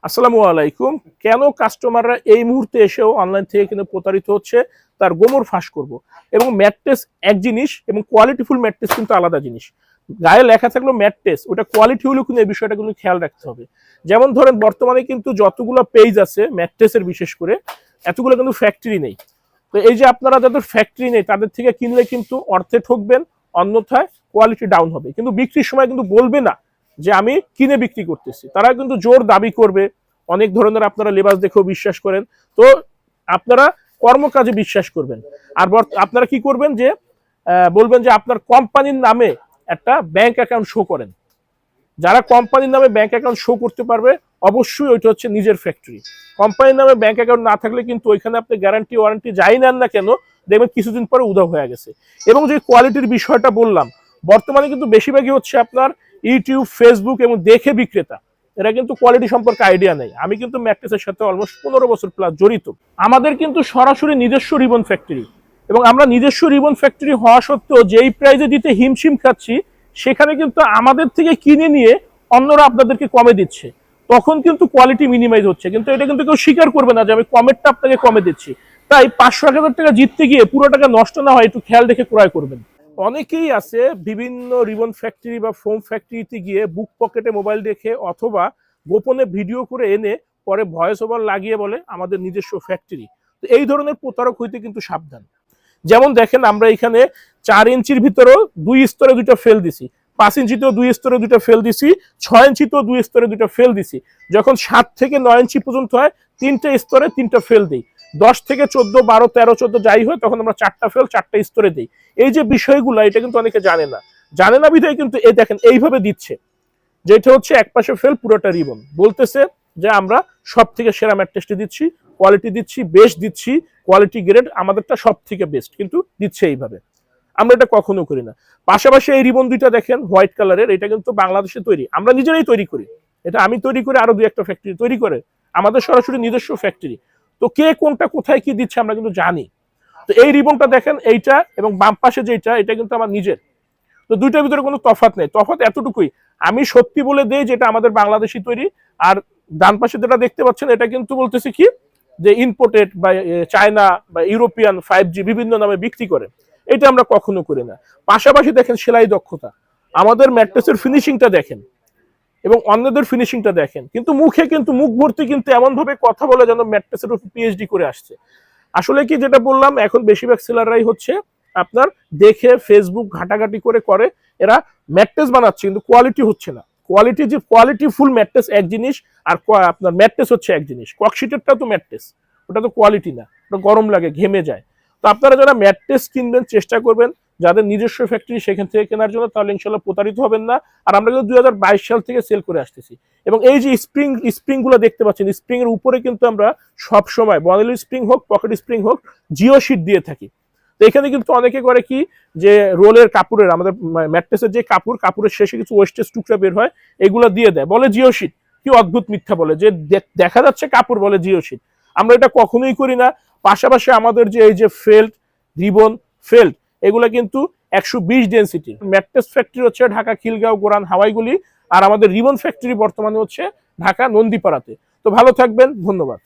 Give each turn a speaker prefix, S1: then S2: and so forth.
S1: আসসালামু আলাইকুম। কেন কাস্টমাররা এই মুহূর্তে এসেও অনলাইন থেকে কিন্তু প্রতারিত হচ্ছে তার গোমর ফাঁস করব। এবং ম্যাট্রেস এক জিনিস এবং কোয়ালিটিফুল ম্যাট্রেস কিন্তু আলাদা জিনিস। গায়ে লেখা থাকলো ম্যাট্রেস, ওটা কোয়ালিটি হলেও কিন্তু এই বিষয়টা কিন্তু খেয়াল রাখতে হবে। যেমন ধরেন বর্তমানে কিন্তু যতগুলো পেজ আছে ম্যাট্রেসের বিশেষ করে এতগুলো কিন্তু ফ্যাক্টরি নেই। তো এই যে আপনারা যাদের ফ্যাক্টরি নেই তাদের থেকে কিনলে কিন্তু অর্থে ঠকবেন, অন্যথায় কোয়ালিটি ডাউন হবে। কিন্তু বিক্রির সময় কিন্তু বলবে না যে আমি কিনে বিক্রি করতেছি, তারা কিন্তু জোর দাবি করবে। অনেক ধরনের আপনারা লেবাস দেখেও বিশ্বাস করেন। তো আপনারা কর্মকাজে বিশ্বাস করবেন। আর আপনারা কি করবেন যে বলবেন যে আপনার কোম্পানির নামে একটা ব্যাংক অ্যাকাউন্ট শো করেন। যারা কোম্পানির নামে ব্যাংক অ্যাকাউন্ট শো করতে পারবে অবশ্যই ওইটা হচ্ছে নিজের ফ্যাক্টরি। কোম্পানির নামে ব্যাংক অ্যাকাউন্ট না থাকলে কিন্তু ওইখানে আপনি গ্যারান্টি ওয়ারেন্টি যাই নেন না কেন, দেখবেন কিছুদিন পরে উধাও হয়ে গেছে। এবং যে কোয়ালিটির বিষয়টা বললাম, বর্তমানে কিন্তু বেশিরভাগই হচ্ছে আপনার ইউটিউব, ফেসবুক এবং দেখে বিক্রেতা, এরা কিন্তু কোয়ালিটি সম্পর্কে আইডিয়া নেই। আমি কিন্তু ম্যাট্রেসের সাথে অলমোস্ট 15 বছর প্লাস জড়িত। আমাদের কিন্তু সরাসরি নিজস্ব রিবন ফ্যাক্টরি, এবং আমরা নিজস্ব রিবন ফ্যাক্টরি হওয়া সত্ত্বেও যেই প্রাইজে দিতে হিমশিম খাচ্ছি, সেখানে কিন্তু আমাদের থেকে কিনে নিয়ে অন্যরা আপনাদেরকে কমে দিচ্ছে। তখন কিন্তু কোয়ালিটি মিনিমাইজ হচ্ছে, কিন্তু এটা কিন্তু কেউ স্বীকার করবে না যে আমি কমেরটা আপনাকে কমে দিচ্ছি। তাই 500-1000 টাকা জিততে গিয়ে পুরো টাকা নষ্ট না হয় একটু খেয়াল রেখে ক্রয় করবেন। অনেকেই আছে বিভিন্ন রিবন ফ্যাক্টরি বা ফোম ফ্যাক্টরিতে গিয়ে বুক পকেটে মোবাইল রেখে অথবা গোপনে ভিডিও করে এনে পরে ভয়েস ওভার লাগিয়ে বলে আমাদের নিজস্ব ফ্যাক্টরি। তো এই ধরনের প্রতারক হইতে কিন্তু সাবধান। যেমন দেখেন, আমরা এখানে 4 ইঞ্চির ভিতরেও 2 স্তরে 2টা ফেল দিছি, 5 ইঞ্চিতেও 2 স্তরে 2টা ফেল দিছি, 6 ইঞ্চিতেও 2 স্তরে 2টা ফেল দিছি। যখন 7 থেকে 9 ইঞ্চি পর্যন্ত হয় 3টে স্তরে 3টা ফেল দিই। 10 থেকে 14, 12, 13, 14 যাই হয় তখন আমরা 4টা ফেল 4টা স্তরে দিই। এই যে বিষয়গুলো, এটা কিন্তু অনেকে জানে না বিধায় কিন্তু এই দেখেন এইভাবে দিচ্ছে, যেটা হচ্ছে একপাশে ফেল পুরোটা রিবন, বলতেছে যে আমরা সব থেকে সেরা ম্যাট্রেসটি দিচ্ছি, কোয়ালিটি দিচ্ছি, বেস্ট দিচ্ছি, কোয়ালিটি গ্রেড আমাদেরটা সব থেকে বেস্ট, কিন্তু দিচ্ছে এইভাবে। আমরা এটা কখনো করি না। পাশাপাশি এই রিবন দুইটা দেখেন হোয়াইট কালারের, এটা কিন্তু বাংলাদেশে তৈরি, আমরা নিজেরাই তৈরি করি। এটা আমি তৈরি করে, আরো 2-1টা ফ্যাক্টরি তৈরি করে, আমাদের সরাসরি নিজস্ব ফ্যাক্টরি। তো কে কোনটা কোথায় কি দিচ্ছে আমরা কিন্তু জানি। তো এই রিবনটা দেখেন, এইটা এবং বাম পাশে যেটা, এটা কিন্তু আমার নিজের। তো দুইটার ভিতরে কোনো তফাৎ নেই, তফাৎ এতটুকুই, আমি সত্যি বলে দেই যেটা আমাদের বাংলাদেশি তৈরি। আর ডান পাশে যেটা দেখতে পাচ্ছেন, এটা কিন্তু বলতেছি কি যে ইম্পোর্টেড বা চায়না বা ইউরোপিয়ান 5G বিভিন্ন নামে বিক্রি করে, এটা আমরা কখনো করি না। পাশাপাশি দেখেন সেলাই দক্ষতা, আমাদের ম্যাট্রেসের ফিনিশিংটা দেখেন এবং অন্যদের ফিনিশিংটা দেখেন, কিন্তু মুখ ভর্তি কিন্তু এমন ভাবে কথা বলে যেন ম্যাট্রেসের উপর পিএইচডি করে আসছে। আসলে কি যেটা বললাম, এখন বেশিরভাগ সেলাররাই হচ্ছে আপনার দেখে ফেসবুক ঘাটাঘাটি করে এরা ম্যাট্রেস বানাচ্ছে, কিন্তু কোয়ালিটি হচ্ছে না। কোয়ালিটি ফুল ম্যাট্রেস এক জিনিস, আর আপনার ম্যাট্রেস হচ্ছে এক জিনিস। ককশিটেরটা তো ম্যাট্রেস, ওটা তো কোয়ালিটি না, ওটা গরম লাগে, ঘেমে যায়। তো আপনারা যারা ম্যাট্রেস কিনবেন চেষ্টা করবেন যাদের নিজস্ব ফ্যাক্টরি সেখান থেকে কেনার জন্য, তাহলে ইনশাল্লাহ প্রতারিত হবেন না। আর আমরা কিন্তু 2022 সাল থেকে সেল করে আসতেছি। এবং এই যে স্প্রিং গুলো দেখতে পাচ্ছেন, স্প্রিং এর উপরে কিন্তু আমরা সব সময় বনেলি স্প্রিং হোক, পকেট স্প্রিং হোক, জিও শিট দিয়ে থাকি। তো এখানে কিন্তু অনেকে করে কি যে রোলের কাপড়ের, আমাদের ম্যাট্রেসের যে কাপড়ের শেষে কিছু ওয়েস্টেজ টুকরা বের হয়, এগুলো দিয়ে দেয়, বলে জিও শিট। কি অদ্ভুত মিথ্যা বলে, যে দেখা যাচ্ছে কাপড়, বলে জিও শিট। আমরা এটা কখনোই করি না। পাশাপাশি আমাদের যে এই যে ফেল্ট, রিবন, ফেল্ট, এগুলো কিন্তু 120 ডেন্সিটি। ম্যাট্রেস ফ্যাক্টরি হচ্ছে ঢাকা, খিলগাঁও, গোরান, হাওয়াইগুলি। আর আমাদের রিবন ফ্যাক্টরি বর্তমানে হচ্ছে ঢাকা নন্দীপাড়াতে। তো ভালো থাকবেন, ধন্যবাদ।